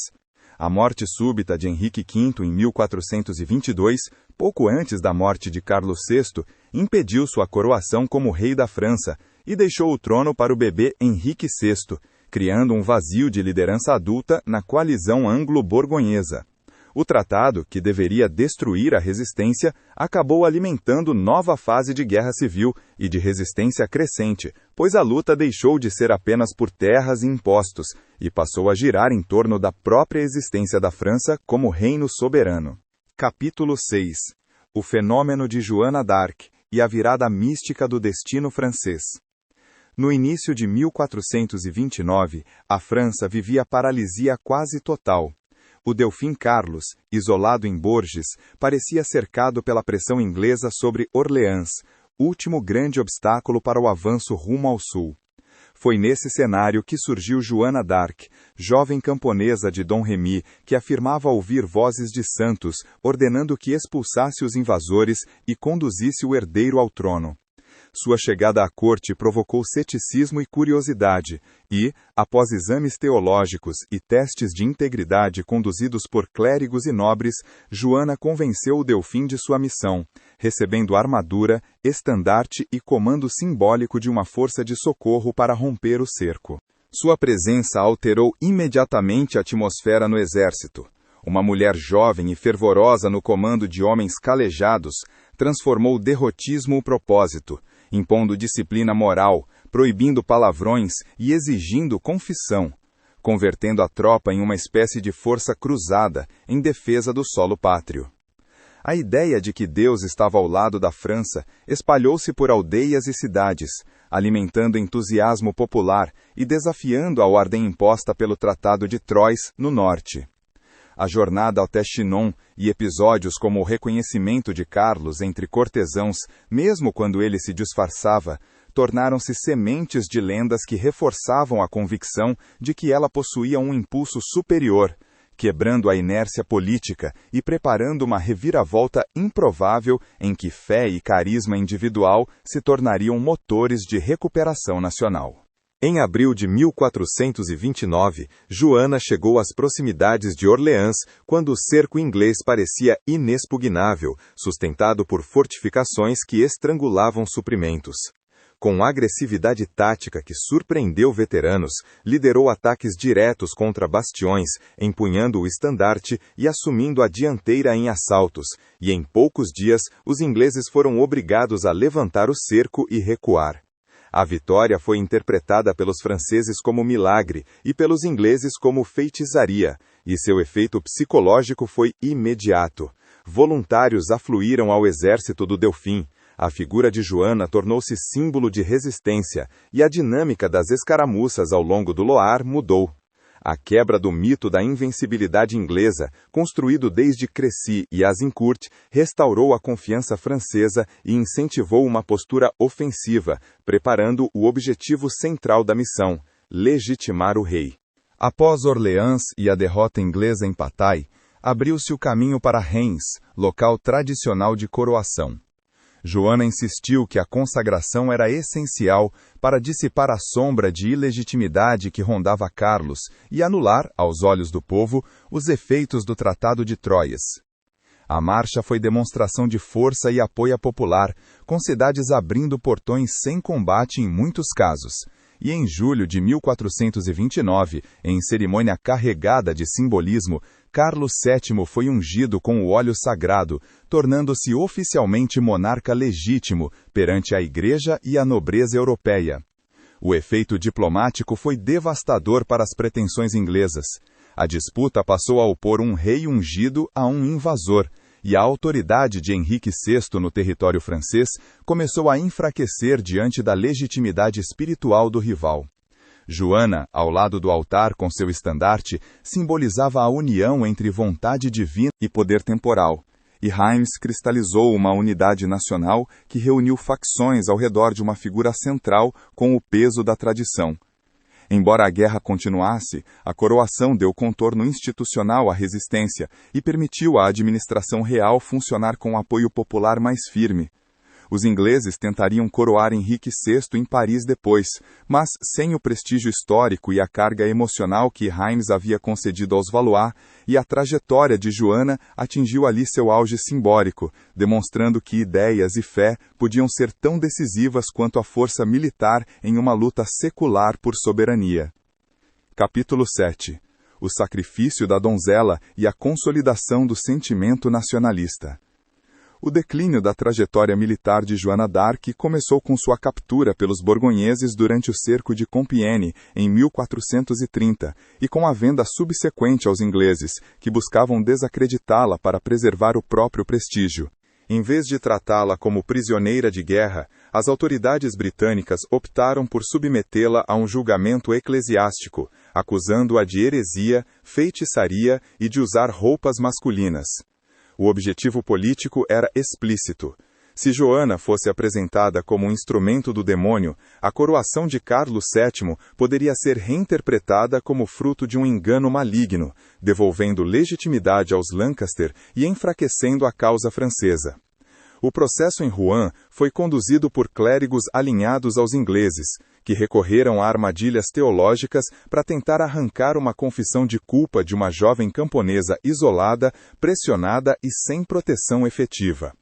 Speaker 1: A morte súbita de Henrique V em 1422, pouco antes da morte de Carlos VI, impediu sua coroação como rei da França e deixou o trono para o bebê Henrique VI, criando um vazio de liderança adulta na coalizão anglo-borgonhesa. O tratado, que deveria destruir a resistência, acabou alimentando nova fase de guerra civil e de resistência crescente, pois a luta deixou de ser apenas por terras e impostos e passou a girar em torno da própria existência da França como reino soberano. Capítulo 6. O fenômeno de Joana d'Arc e a virada mística do destino francês. No início de 1429, a França vivia paralisia quase total. O Delfim Carlos, isolado em Bourges, parecia cercado pela pressão inglesa sobre Orleans, último grande obstáculo para o avanço rumo ao sul. Foi nesse cenário que surgiu Joana d'Arc, jovem camponesa de Dom Remy, que afirmava ouvir vozes de santos, ordenando que expulsasse os invasores e conduzisse o herdeiro ao trono. Sua chegada à corte provocou ceticismo e curiosidade, e, após exames teológicos e testes de integridade conduzidos por clérigos e nobres, Joana convenceu o Delfim de sua missão, recebendo armadura, estandarte e comando simbólico de uma força de socorro para romper o cerco. Sua presença alterou imediatamente a atmosfera no exército. Uma mulher jovem e fervorosa no comando de homens calejados transformou o derrotismo o propósito, impondo disciplina moral, proibindo palavrões e exigindo confissão, convertendo a tropa em uma espécie de força cruzada em defesa do solo pátrio. A ideia de que Deus estava ao lado da França espalhou-se por aldeias e cidades, alimentando entusiasmo popular e desafiando a ordem imposta pelo Tratado de Troyes no norte. A jornada até Chinon e episódios como o reconhecimento de Carlos entre cortesãos, mesmo quando ele se disfarçava, tornaram-se sementes de lendas que reforçavam a convicção de que ela possuía um impulso superior, quebrando a inércia política e preparando uma reviravolta improvável em que fé e carisma individual se tornariam motores de recuperação nacional. Em abril de 1429, Joana chegou às proximidades de Orleans quando o cerco inglês parecia inexpugnável, sustentado por fortificações que estrangulavam suprimentos. Com agressividade tática que surpreendeu veteranos, liderou ataques diretos contra bastiões, empunhando o estandarte e assumindo a dianteira em assaltos, e em poucos dias os ingleses foram obrigados a levantar o cerco e recuar. A vitória foi interpretada pelos franceses como milagre e pelos ingleses como feitiçaria, e seu efeito psicológico foi imediato. Voluntários afluíram ao exército do Delfim. A figura de Joana tornou-se símbolo de resistência, e a dinâmica das escaramuças ao longo do Loire mudou. A quebra do mito da invencibilidade inglesa, construído desde Crécy e Azincourt, restaurou a confiança francesa e incentivou uma postura ofensiva, preparando o objetivo central da missão: legitimar o rei. Após Orleans e a derrota inglesa em Patay, abriu-se o caminho para Reims, local tradicional de coroação. Joana insistiu que a consagração era essencial para dissipar a sombra de ilegitimidade que rondava Carlos e anular, aos olhos do povo, os efeitos do Tratado de Troyes. A marcha foi demonstração de força e apoio popular, com cidades abrindo portões sem combate em muitos casos, e em julho de 1429, em cerimônia carregada de simbolismo, Carlos VII foi ungido com o óleo sagrado, tornando-se oficialmente monarca legítimo perante a Igreja e a nobreza europeia. O efeito diplomático foi devastador para as pretensões inglesas. A disputa passou a opor um rei ungido a um invasor, e a autoridade de Henrique VI no território francês começou a enfraquecer diante da legitimidade espiritual do rival. Joana, ao lado do altar com seu estandarte, simbolizava a união entre vontade divina e poder temporal, e Reims cristalizou uma unidade nacional que reuniu facções ao redor de uma figura central com o peso da tradição. Embora a guerra continuasse, a coroação deu contorno institucional à resistência e permitiu à administração real funcionar com apoio popular mais firme. Os ingleses tentariam coroar Henrique VI em Paris depois, mas sem o prestígio histórico e a carga emocional que Reims havia concedido aos Valois, e a trajetória de Joana atingiu ali seu auge simbólico, demonstrando que ideias e fé podiam ser tão decisivas quanto a força militar em uma luta secular por soberania. Capítulo 7. O sacrifício da donzela e a consolidação do sentimento nacionalista. O declínio da trajetória militar de Joana d'Arc começou com sua captura pelos borgonheses durante o cerco de Compiègne, em 1430, e com a venda subsequente aos ingleses, que buscavam desacreditá-la para preservar o próprio prestígio. Em vez de tratá-la como prisioneira de guerra, as autoridades britânicas optaram por submetê-la a um julgamento eclesiástico, acusando-a de heresia, feitiçaria e de usar roupas masculinas. O objetivo político era explícito. Se Joana fosse apresentada como um instrumento do demônio, a coroação de Carlos VII poderia ser reinterpretada como fruto de um engano maligno, devolvendo legitimidade aos Lancaster e enfraquecendo a causa francesa. O processo em Rouen foi conduzido por clérigos alinhados aos ingleses, que recorreram a armadilhas teológicas para tentar arrancar uma confissão de culpa de uma jovem camponesa isolada, pressionada e sem proteção efetiva.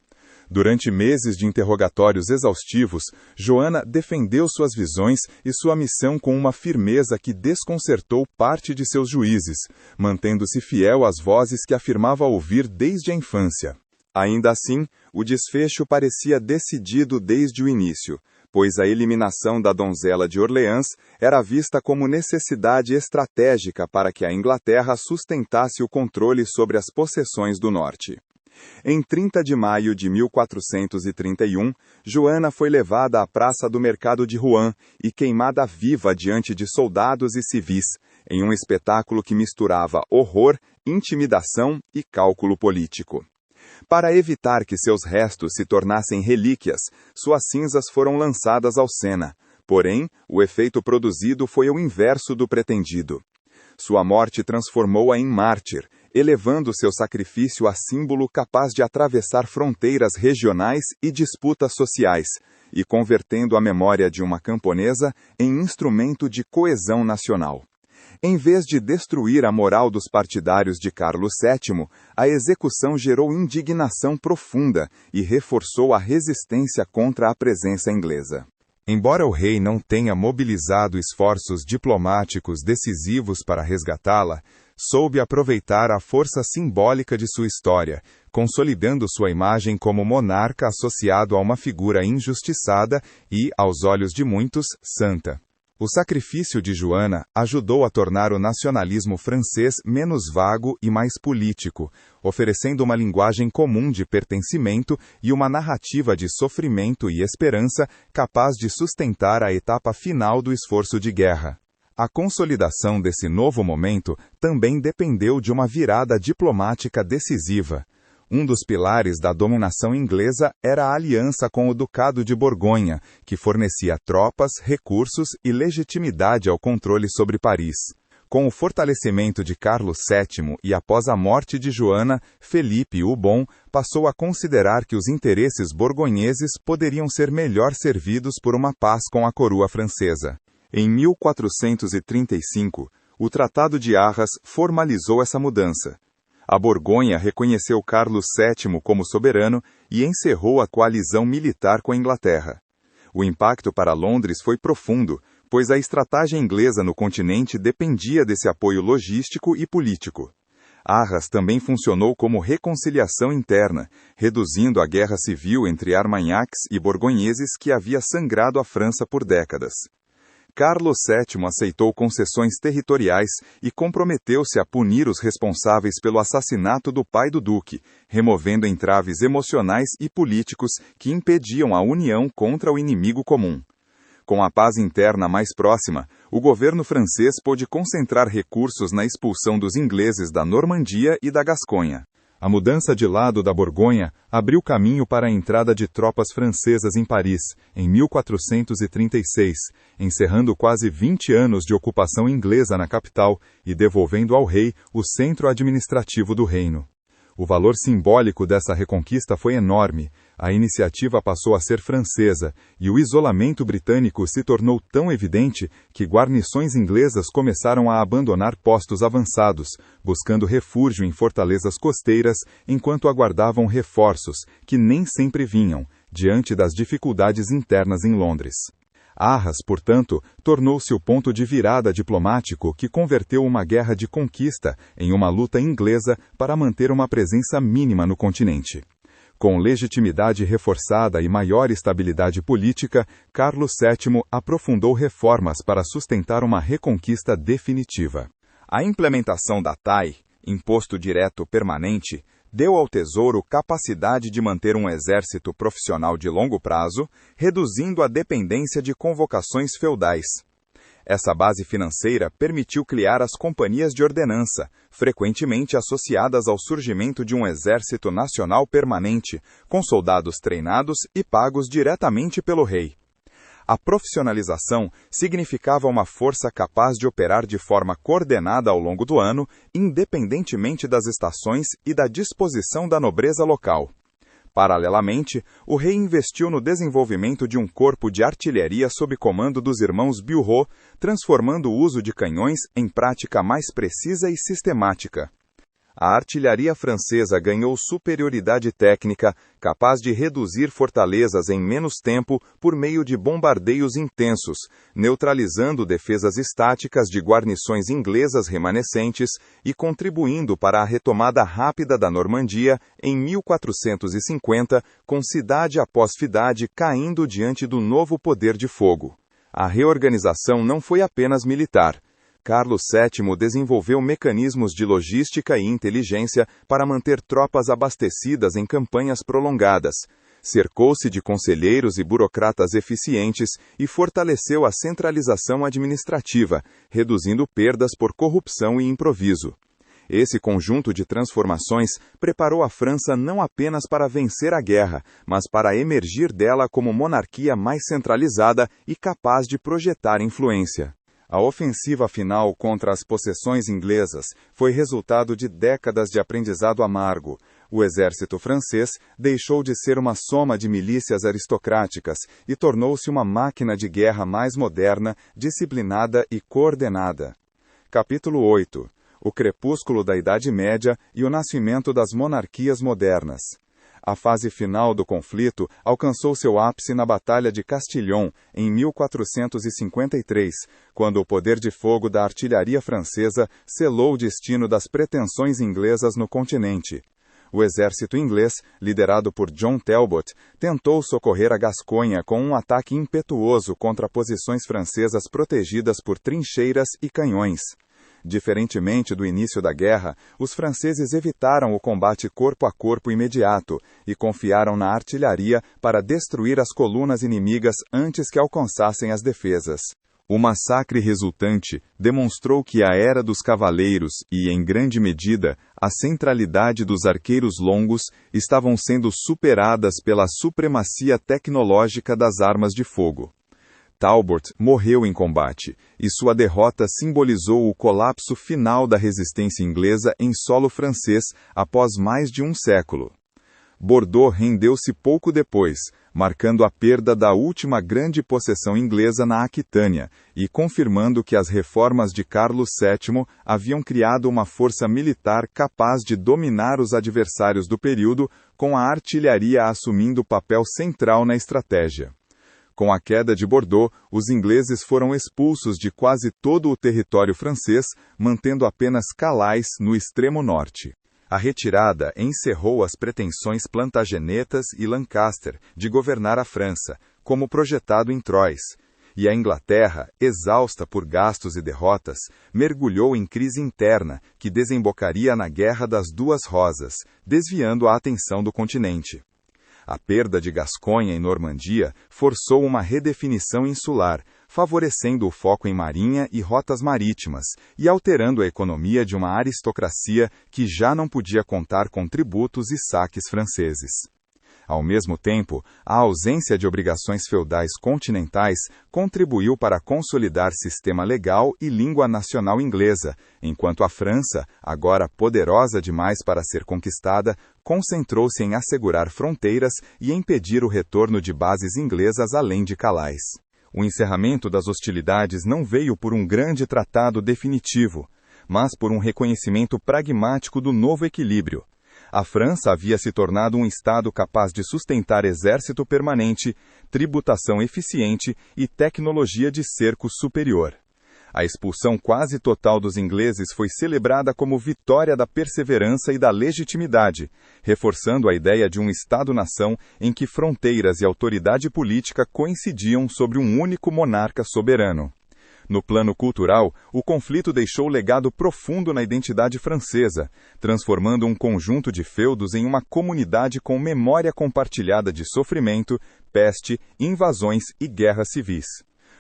Speaker 1: Durante meses de interrogatórios exaustivos, Joana defendeu suas visões e sua missão com uma firmeza que desconcertou parte de seus juízes, mantendo-se fiel às vozes que afirmava ouvir desde a infância. Ainda assim, o desfecho parecia decidido desde o início, pois a eliminação da donzela de Orleans era vista como necessidade estratégica para que a Inglaterra sustentasse o controle sobre as possessões do norte. Em 30 de maio de 1431, Joana foi levada à praça do mercado de Rouen e queimada viva diante de soldados e civis, em um espetáculo que misturava horror, intimidação e cálculo político. Para evitar que seus restos se tornassem relíquias, suas cinzas foram lançadas ao Sena. Porém, o efeito produzido foi o inverso do pretendido. Sua morte transformou-a em mártir, elevando seu sacrifício a símbolo capaz de atravessar fronteiras regionais e disputas sociais, e convertendo a memória de uma camponesa em instrumento de coesão nacional. Em vez de destruir a moral dos partidários de Carlos VII, a execução gerou indignação profunda e reforçou a resistência contra a presença inglesa. Embora o rei não tenha mobilizado esforços diplomáticos decisivos para resgatá-la, soube aproveitar a força simbólica de sua história, consolidando sua imagem como monarca associado a uma figura injustiçada e, aos olhos de muitos, santa. O sacrifício de Joana ajudou a tornar o nacionalismo francês menos vago e mais político, oferecendo uma linguagem comum de pertencimento e uma narrativa de sofrimento e esperança capaz de sustentar a etapa final do esforço de guerra. A consolidação desse novo momento também dependeu de uma virada diplomática decisiva. Um dos pilares da dominação inglesa era a aliança com o Ducado de Borgonha, que fornecia tropas, recursos e legitimidade ao controle sobre Paris. Com o fortalecimento de Carlos VII e após a morte de Joana, Felipe o Bom passou a considerar que os interesses borgonheses poderiam ser melhor servidos por uma paz com a coroa francesa. Em 1435, o Tratado de Arras formalizou essa mudança. A Borgonha reconheceu Carlos VII como soberano e encerrou a coalizão militar com a Inglaterra. O impacto para Londres foi profundo, pois a estratégia inglesa no continente dependia desse apoio logístico e político. Arras também funcionou como reconciliação interna, reduzindo a guerra civil entre Armagnacs e Borgonheses que havia sangrado a França por décadas. Carlos VII aceitou concessões territoriais e comprometeu-se a punir os responsáveis pelo assassinato do pai do duque, removendo entraves emocionais e políticos que impediam a união contra o inimigo comum. Com a paz interna mais próxima, o governo francês pôde concentrar recursos na expulsão dos ingleses da Normandia e da Gasconha. A mudança de lado da Borgonha abriu caminho para a entrada de tropas francesas em Paris, em 1436, encerrando quase 20 anos de ocupação inglesa na capital e devolvendo ao rei o centro administrativo do reino. O valor simbólico dessa reconquista foi enorme, a iniciativa passou a ser francesa, e o isolamento britânico se tornou tão evidente que guarnições inglesas começaram a abandonar postos avançados, buscando refúgio em fortalezas costeiras enquanto aguardavam reforços, que nem sempre vinham, diante das dificuldades internas em Londres. Arras, portanto, tornou-se o ponto de virada diplomático que converteu uma guerra de conquista em uma luta inglesa para manter uma presença mínima no continente. Com legitimidade reforçada e maior estabilidade política, Carlos VII aprofundou reformas para sustentar uma reconquista definitiva. A implementação da TAI, Imposto Direto Permanente, deu ao Tesouro capacidade de manter um exército profissional de longo prazo, reduzindo a dependência de convocações feudais. Essa base financeira permitiu criar as companhias de ordenança, frequentemente associadas ao surgimento de um exército nacional permanente, com soldados treinados e pagos diretamente pelo rei. A profissionalização significava uma força capaz de operar de forma coordenada ao longo do ano, independentemente das estações e da disposição da nobreza local. Paralelamente, o rei investiu no desenvolvimento de um corpo de artilharia sob comando dos irmãos Bureau, transformando o uso de canhões em prática mais precisa e sistemática. A artilharia francesa ganhou superioridade técnica, capaz de reduzir fortalezas em menos tempo por meio de bombardeios intensos, neutralizando defesas estáticas de guarnições inglesas remanescentes e contribuindo para a retomada rápida da Normandia em 1450, com cidade após cidade caindo diante do novo poder de fogo. A reorganização não foi apenas militar. Carlos VII desenvolveu mecanismos de logística e inteligência para manter tropas abastecidas em campanhas prolongadas. Cercou-se de conselheiros e burocratas eficientes e fortaleceu a centralização administrativa, reduzindo perdas por corrupção e improviso. Esse conjunto de transformações preparou a França não apenas para vencer a guerra, mas para emergir dela como monarquia mais centralizada e capaz de projetar influência. A ofensiva final contra as possessões inglesas foi resultado de décadas de aprendizado amargo. O exército francês deixou de ser uma soma de milícias aristocráticas e tornou-se uma máquina de guerra mais moderna, disciplinada e coordenada. Capítulo 8. O crepúsculo da Idade Média e o nascimento das monarquias modernas. A fase final do conflito alcançou seu ápice na Batalha de Castillon, em 1453, quando o poder de fogo da artilharia francesa selou o destino das pretensões inglesas no continente. O exército inglês, liderado por John Talbot, tentou socorrer a Gasconha com um ataque impetuoso contra posições francesas protegidas por trincheiras e canhões. Diferentemente do início da guerra, os franceses evitaram o combate corpo a corpo imediato e confiaram na artilharia para destruir as colunas inimigas antes que alcançassem as defesas. O massacre resultante demonstrou que a era dos cavaleiros e, em grande medida, a centralidade dos arqueiros longos estavam sendo superadas pela supremacia tecnológica das armas de fogo. Talbot morreu em combate, e sua derrota simbolizou o colapso final da resistência inglesa em solo francês após mais de um século. Bordeaux rendeu-se pouco depois, marcando a perda da última grande possessão inglesa na Aquitânia e confirmando que as reformas de Carlos VII haviam criado uma força militar capaz de dominar os adversários do período, com a artilharia assumindo papel central na estratégia. Com a queda de Bordeaux, os ingleses foram expulsos de quase todo o território francês, mantendo apenas Calais no extremo norte. A retirada encerrou as pretensões Plantagenetas e Lancaster de governar a França, como projetado em Troyes, e a Inglaterra, exausta por gastos e derrotas, mergulhou em crise interna que desembocaria na Guerra das Duas Rosas, desviando a atenção do continente. A perda de Gasconha e Normandia forçou uma redefinição insular, favorecendo o foco em marinha e rotas marítimas, e alterando a economia de uma aristocracia que já não podia contar com tributos e saques franceses. Ao mesmo tempo, a ausência de obrigações feudais continentais contribuiu para consolidar sistema legal e língua nacional inglesa, enquanto a França, agora poderosa demais para ser conquistada, concentrou-se em assegurar fronteiras e impedir o retorno de bases inglesas além de Calais. O encerramento das hostilidades não veio por um grande tratado definitivo, mas por um reconhecimento pragmático do novo equilíbrio. A França havia se tornado um Estado capaz de sustentar exército permanente, tributação eficiente e tecnologia de cerco superior. A expulsão quase total dos ingleses foi celebrada como vitória da perseverança e da legitimidade, reforçando a ideia de um Estado-nação em que fronteiras e autoridade política coincidiam sobre um único monarca soberano. No plano cultural, o conflito deixou legado profundo na identidade francesa, transformando um conjunto de feudos em uma comunidade com memória compartilhada de sofrimento, peste, invasões e guerras civis.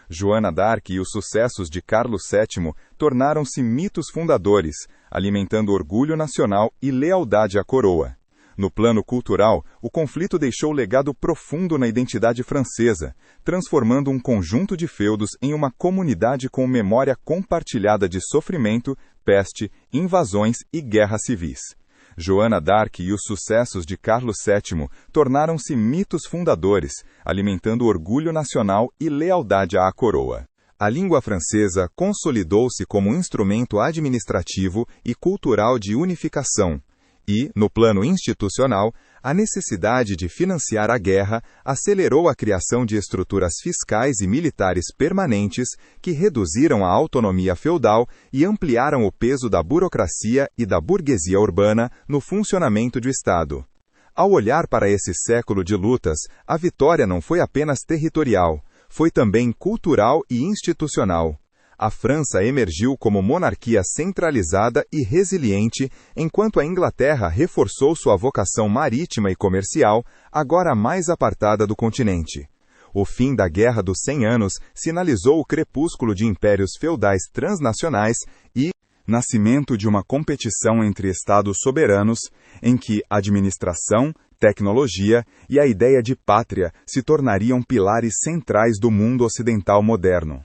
Speaker 1: Joana d'Arc e os sucessos de Carlos VII tornaram-se mitos fundadores, alimentando orgulho nacional e lealdade à coroa. No plano cultural, o conflito deixou legado profundo na identidade francesa, transformando um conjunto de feudos em uma comunidade com memória compartilhada de sofrimento, peste, invasões e guerras civis. Joana d'Arc e os sucessos de Carlos VII tornaram-se mitos fundadores, alimentando orgulho nacional e lealdade à coroa. A língua francesa consolidou-se como instrumento administrativo e cultural de unificação. E, no plano institucional, a necessidade de financiar a guerra acelerou a criação de estruturas fiscais e militares permanentes que reduziram a autonomia feudal e ampliaram o peso da burocracia e da burguesia urbana no funcionamento do Estado. Ao olhar para esse século de lutas, a vitória não foi apenas territorial, foi também cultural e institucional. A França emergiu como monarquia centralizada e resiliente, enquanto a Inglaterra reforçou sua vocação marítima e comercial, agora mais apartada do continente. O fim da Guerra dos 100 Anos sinalizou o crepúsculo de impérios feudais transnacionais e nascimento de uma competição entre estados soberanos, em que administração, tecnologia e a ideia de pátria se tornariam pilares centrais do mundo ocidental moderno.